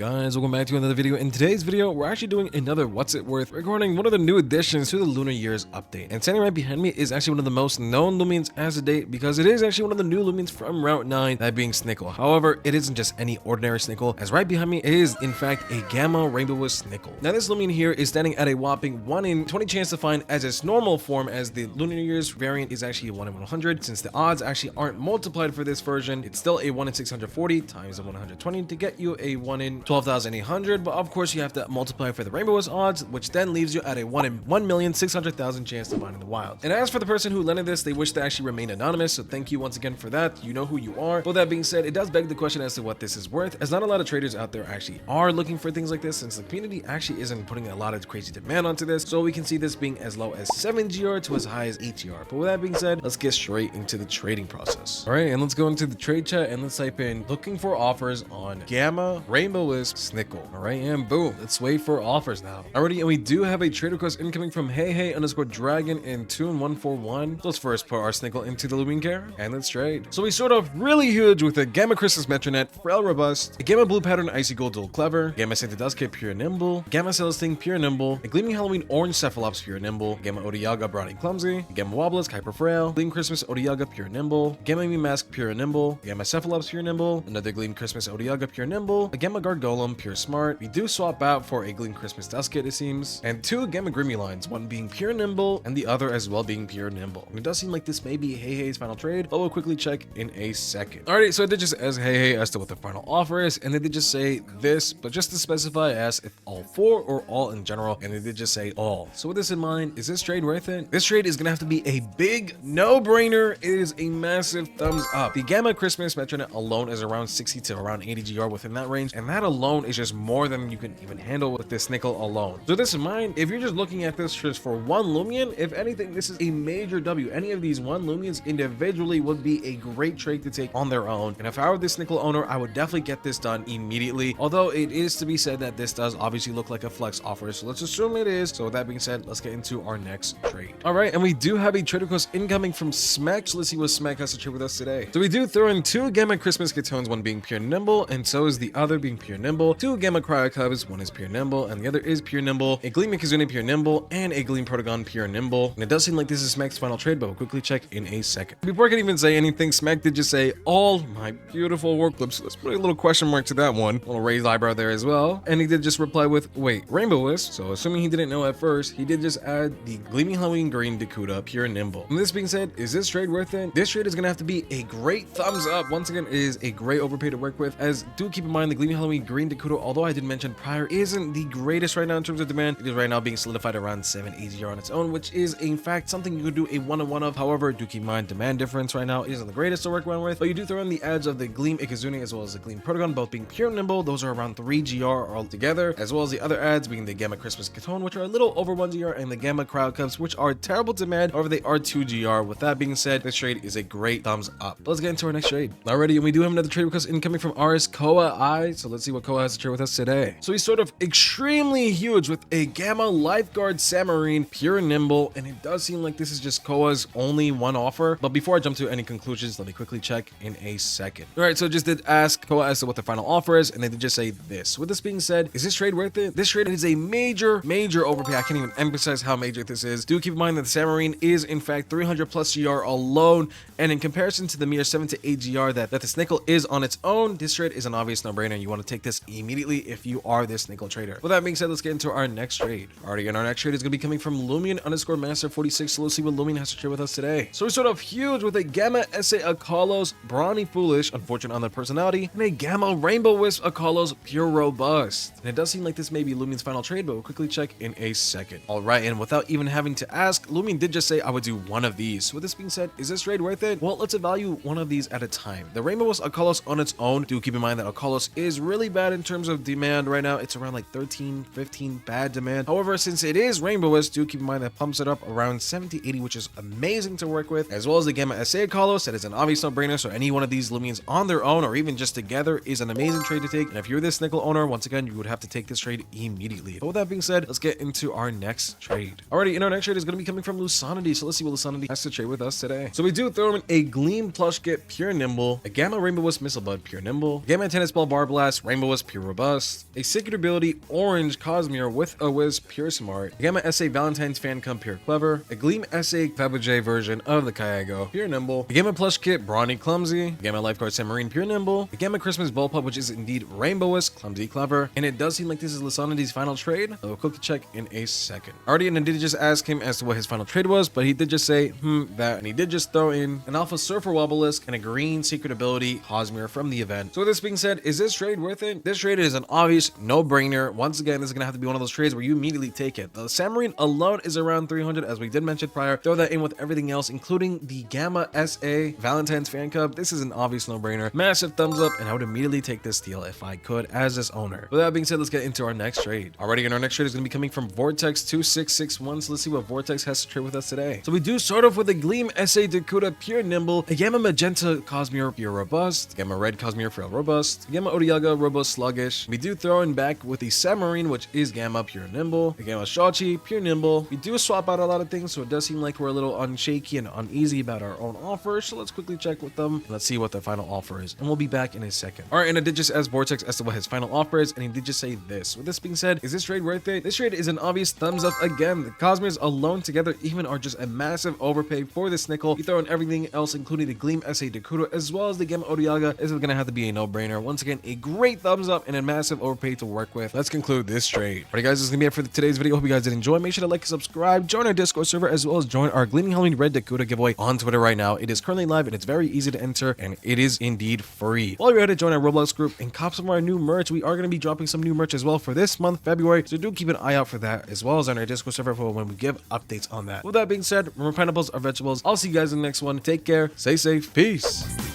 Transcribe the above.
guys, welcome back to another video. In today's video, we're actually doing another What's It Worth, recording one of the new additions to the Lunar Year's update. And standing right behind me is actually one of the most known Lumians as of date, because it is actually one of the new Lumians from Route 9, that being SNICLE. However, it isn't just any ordinary SNICLE, as right behind me is, in fact, a Gamma Rainbow WISP SNICLE. Now this Lumian here is standing at a whopping 1 in 20 chance to find as its normal form, as the Lunar Year's variant is actually a 1 in 100. Since the odds actually aren't multiplied for this version, it's still a 1 in 640 times the 120 to get you a 1 in 12,800, but of course you have to multiply for the Rainbow WISP odds, which then leaves you at a 1 in 1,600,000 chance to find in the wild. And as for the person who landed this, they wish to actually remain anonymous, so thank you once again for that. You know who you are. But that being said, it does beg the question as to what this is worth, as not a lot of traders out there actually are looking for things like this, since the community actually isn't putting a lot of crazy demand onto this. So we can see this being as low as 7 GR to as high as 8 GR. But with that being said, let's get straight into the trading process. All right, and let's go into the trade chat and let's type in looking for offers on Gamma Rainbow WISP SNICLE. All right, and boom, let's wait for offers now. Alrighty, and we do have a trade request incoming from HayHai_Dragon and Tune141. So let's first put our SNICLE into the Lumian care and let's trade. So we start off really huge with a Gamma Christmas Metronet, Frail Robust, a Gamma Blue Pattern Icy Gold Dual Clever, Gamma Santa Duskit Pure Nimble, Gamma Celestine Pure Nimble, a Gleaming Halloween Orange Cephalops Pure Nimble, Gamma Odiyaga Brownie Clumsy, a Gamma Wobblisk Hyper Frail, Gleam Christmas Odiyaga Pure Nimble, Gamma Me Mask Pure Nimble, Gamma Cephalops Pure Nimble, another Gleam Christmas Odiyaga Pure Nimble, a Gamma Gargolem Pure Smart. We do swap out for a Gleam Christmas Duskit, it seems, and two Gamma Grimmy lines, one being Pure Nimble and the other as well being Pure Nimble. And it does seem like this may be HayHai's final trade, but we'll quickly check in a second. Alrighty, so I did just ask HayHai as to what the final offer is, and they did just say this, but just to specify, I asked if all four or all in general, and they did just say all. So with this in mind, is this trade worth it? This trade is gonna have to be a big no-brainer. It is a massive thumbs up. The Gamma Christmas Metronet alone is around 60 to around 80 GR within that range, and that alone is just more than you can even handle with this SNICLE alone. So this in mind, if you're just looking at this just for one Lumian, if anything, this is a major W. Any of these one Lumians individually would be a great trade to take on their own, and if I were this SNICLE owner, I would definitely get this done immediately, although it is to be said that this does obviously look like a flex offer, so let's assume it is. So with that being said, let's get into our next trade. All right, and we do have a trade request incoming from Smack, so let's see what Smack has to trade with us today. So we do throw in two Gamma Christmas Katones, one being Pure Nimble, and so is the other being Pure Nimble, two Gamma Cryo Cubs, one is Pure Nimble, and the other is Pure Nimble, a Gleam Mikazune Pure Nimble, and a Gleam Protagon Pure Nimble. And it does seem like this is Smack's final trade, but we'll quickly check in a second. Before I can even say anything, Smack did just say, all my beautiful Warclipes. Let's put a little question mark to that one. A little raised eyebrow there as well. And he did just reply with, wait, Rainbow WISP? So assuming he didn't know at first, he did just add the Gleaming Halloween Green Dakuda Pure Nimble. And this being said, is this trade worth it? This trade is gonna have to be a great thumbs up. Once again, it is a great overpay to work with, as do keep in mind the Gleaming Halloween Green Dakuda, although I did mention prior, isn't the greatest right now in terms of demand. It is right now being solidified around 780 on its own, which is in fact something you could do a one-on-one of. However, do keep in mind demand difference right now isn't the greatest to work around with, but you do throw in the ads of the Gleam Ikazune as well as the Gleam Protagon, both being Pure Nimble. Those are around 3 GR altogether, as well as the other ads being the Gamma Christmas Katone, which are a little over 1 GR, and the Gamma Crowd Cups, which are terrible demand. However, they are 2 GR. With that being said, this trade is a great thumbs up. But let's get into our next trade. Alrighty, and we do have another trade request incoming from Coai, so let's see what Coai has to trade with us today. So he's sort of extremely huge with a Gamma Lifeguard Samarine Pure Nimble, and it does seem like this is just Coa's only one offer. But before I jump to any conclusions, let me quickly check in a second. All right, so just did ask Coa as to what the final offer is, and they did just say this. With this being said, is this trade worth it? This trade is a major overpay. I can't even emphasize how major this is. Do keep in mind that the Samarine is in fact 300 plus GR alone, and in comparison to the mere 7 to 8 GR that the SNICLE is on its own, this trade is an obvious no-brainer. You want to take this immediately if you are this SNICLE trader. With that being said, let's get into our next trade. Alrighty, and our next trade is going to be coming from Lumian_Master46, so let's see what Lumian has to trade with us today. So we start off huge with a Gamma SA Akalos Brawny Foolish, Unfortunate on the Personality, and a Gamma Rainbow WISP Akalos Pure Robust. And it does seem like this may be Lumian's final trade, but we'll quickly check in a second. Alright, and without even having to ask, Lumian did just say I would do one of these. So with this being said, is this trade worth it? Well, let's evaluate one of these at a time. The Rainbow WISP Akalos on its own, do keep in mind that Akalos is really bad in terms of demand right now. It's around like 13, 15 bad demand. However, since it is Rainbow WISP, do keep in mind that pumps it up around 70, 80, which is amazing to work with, as well as the Gamma SA Akalos. That is an obvious no-brainer, so any one of these Lumians on their own or even just together is an amazing trade to take. And if you're this SNICLE owner, once again, you would have to take this trade immediately. But with that being said, let's get into our next trade. Alrighty, and our next trade is going to be coming from Luconity, so let's see what Luconity has to trade with us today. So we do throw in a Gleam Plush Kit Pure Nimble, a Gamma Rainbow WISP Missile Bud Pure Nimble, Gamma Tennis Ball Bar Blast Rainbow WISP Pure Robust, a Secret Ability Orange Cosmere with a WISP Pure Smart, a Gamma SA Valentine's Fan Cum Pure Clever, a Gleam SA Fabergé version of the Kaigo Pure Nimble, a Gamma Plush Kit Brawny Clumsy, a Gamma Lifeguard Submarine Pure Nimble, a Gamma Christmas Bullpup, which is indeed Rainbow Wisp Clumsy Clever, and it does seem like this is Luconity's final trade. I will quickly check in a second. Already, and I did just ask him as to what his final trade was, but he did just say, that, and he did just throw in an Alpha Surfer Wobblisk and a green Secret Ability Cosmere from the event. So with this being said, is this trade worth it? This trade is an obvious no-brainer. Once again, this is going to have to be one of those trades where you immediately take it. The Submarine alone is around 300, as we did mention prior. Throw that in with everything else, including the Gamma SA Valentine's Fan Cup. This is an obvious no-brainer. Massive thumbs up, and I would immediately take this deal if I could as this owner. With that being said, let's get into our next trade. Already, in our next trade is going to be coming from Vortex 2661. So let's see what Vortex has to trade with us today. So we do start off with a Gleam SA Dakota Pure Nimble, a Gamma Magenta Cosmere Pure Robust, Gamma Red Cosmere Frail Robust, Gamma Odiaga Robust Sluggish. We do throw in back with the Submarine, which is Gamma Pure Nimble, a Gamma Shachi Pure Nimble. We do swap out a lot of things, so it does seem like we're a little unshaky and uneasy about our own offers. So let's quickly check with them. Let's see what the final offer is, and we'll be back in a second. All right, and I did just ask Vortex as to what his final offer is, and he did just say this. With this being said, is this trade worth it? This trade is an obvious thumbs up again. The Cosmeres alone together even are just a massive overpay for this SNICLE. You throw in everything else, including the Gleam SA Dakota as well as the Gamma Odiaga. This is going to have to be a no-brainer. Once again, a great thumbs up and a massive overpay to work with. Let's conclude this trade. Alright guys, this is going to be it for today's video. Hope you guys did enjoy. Make sure to like and subscribe, join our Discord server, as well as join our Gleaming Halloween Red Dakota giveaway on Twitter right now. It is currently live and it's very easy to enter, and it is indeed free. While you're at it, join our Roblox group and cop some of our new merch. We are going to be dropping some new merch as well for this month, February, so do keep an eye out for that, as well as on our Discord server for when we give updates on that. With that being said, remember, pineapples are vegetables. I'll see you guys in the next one. Take care, stay safe, peace.